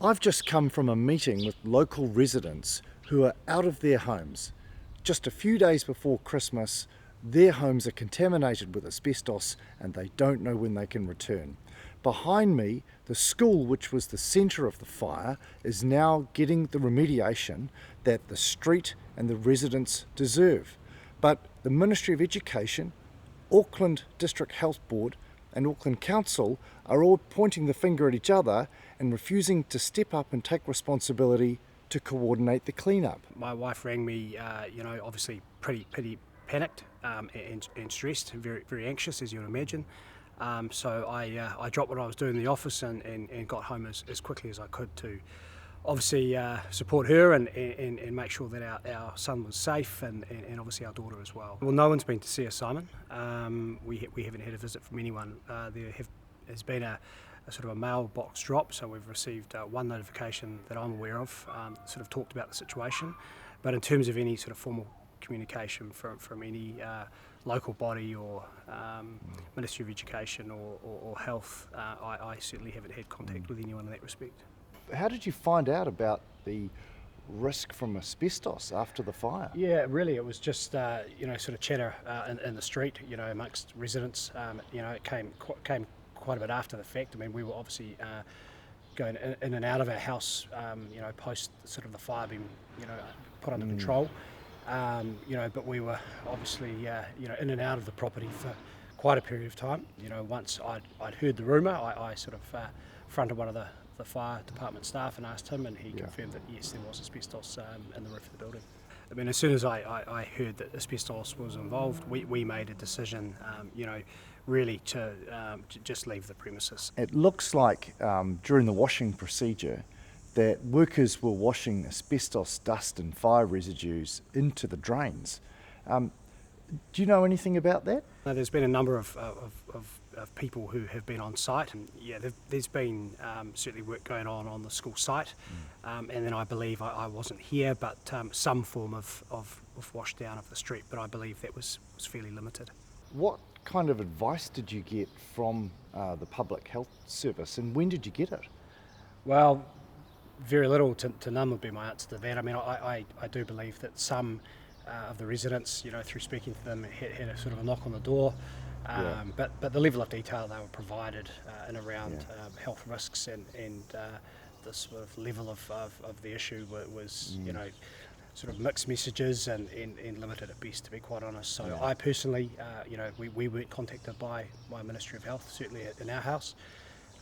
I've just come from a meeting with local residents who are out of their homes. Just a few days before Christmas, their homes are contaminated with asbestos and they don't know when they can return. Behind me, the school, which was the centre of the fire, is now getting the remediation that the street and the residents deserve. But the Ministry of Education, Auckland District Health Board and Auckland Council are all pointing the finger at each other and refusing to step up and take responsibility to coordinate the clean-up. My wife rang me, obviously pretty panicked and stressed, very, very anxious, as you would imagine. So I dropped what I was doing in the office and got home as quickly as I could to obviously support her and make sure that our son was safe and obviously our daughter as well. Well, no one's been to see us, Simon. We haven't had a visit from anyone. There's been a sort of a mailbox drop, so we've received one notification that I'm aware of, sort of talked about the situation. But in terms of any sort of formal communication from any local body or Ministry of Education or Health, I certainly haven't had contact with anyone in that respect. How did you find out about the risk from asbestos after the fire? Yeah, really, it was just sort of chatter in the street, amongst residents. It came quite a bit after the fact. I mean, we were obviously going in and out of our house, post sort of the fire being, put under control. But we were obviously, in and out of the property for quite a period of time. Once I'd heard the rumour, I sort of fronted one of the fire department staff and asked him, and he confirmed that yes, there was asbestos in the roof of the building. I mean, as soon as I heard that asbestos was involved, we made a decision, really to just leave the premises. It looks like during the washing procedure that workers were washing asbestos dust and fire residues into the drains. Do you know anything about that? There's been a number of people who have been on site, and there's been certainly work going on the school site, and then I believe I wasn't here, but some form of wash down of the street, but I believe that was fairly limited. What kind of advice did you get from the Public Health Service, and when did you get it? Well, very little to none would be my answer to that. I mean, I do believe that some of the residents, through speaking to them, had a sort of a knock on the door, but the level of detail they were provided in around health risks and the sort of level of the issue was sort of mixed messages and limited at best, to be quite honest. So I personally, we weren't contacted by Ministry of Health, certainly in our house.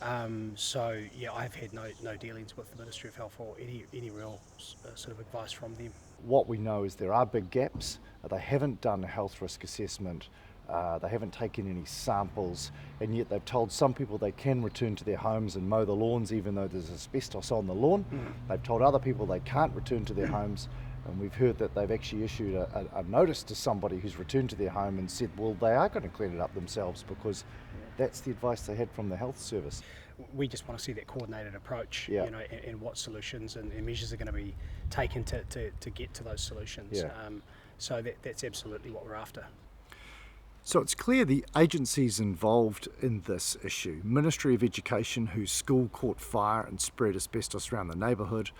I've had no dealings with the Ministry of Health or any real sort of advice from them. What we know is there are big gaps. They haven't done a health risk assessment. They haven't taken any samples, and yet they've told some people they can return to their homes and mow the lawns even though there's asbestos on the lawn. They've told other people they can't return to their homes, and we've heard that they've actually issued a notice to somebody who's returned to their home and said, well, they are going to clean it up themselves because that's the advice they had from the health service. We just want to see that coordinated approach, and what solutions and measures are going to be taken to get to those solutions. So that's absolutely what we're after. So it's clear the agencies involved in this issue, Ministry of Education, whose school caught fire and spread asbestos around the neighbourhood,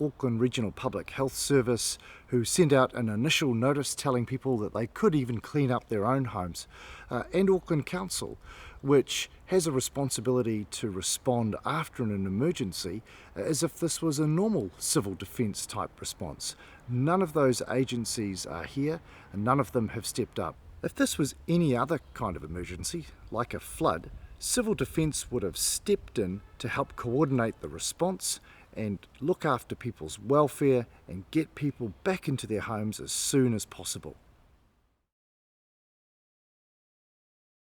Auckland Regional Public Health Service, who sent out an initial notice telling people that they could even clean up their own homes, and Auckland Council, which has a responsibility to respond after an emergency as if this was a normal civil defence type response. None of those agencies are here and none of them have stepped up. If this was any other kind of emergency, like a flood, civil defence would have stepped in to help coordinate the response and look after people's welfare and get people back into their homes as soon as possible.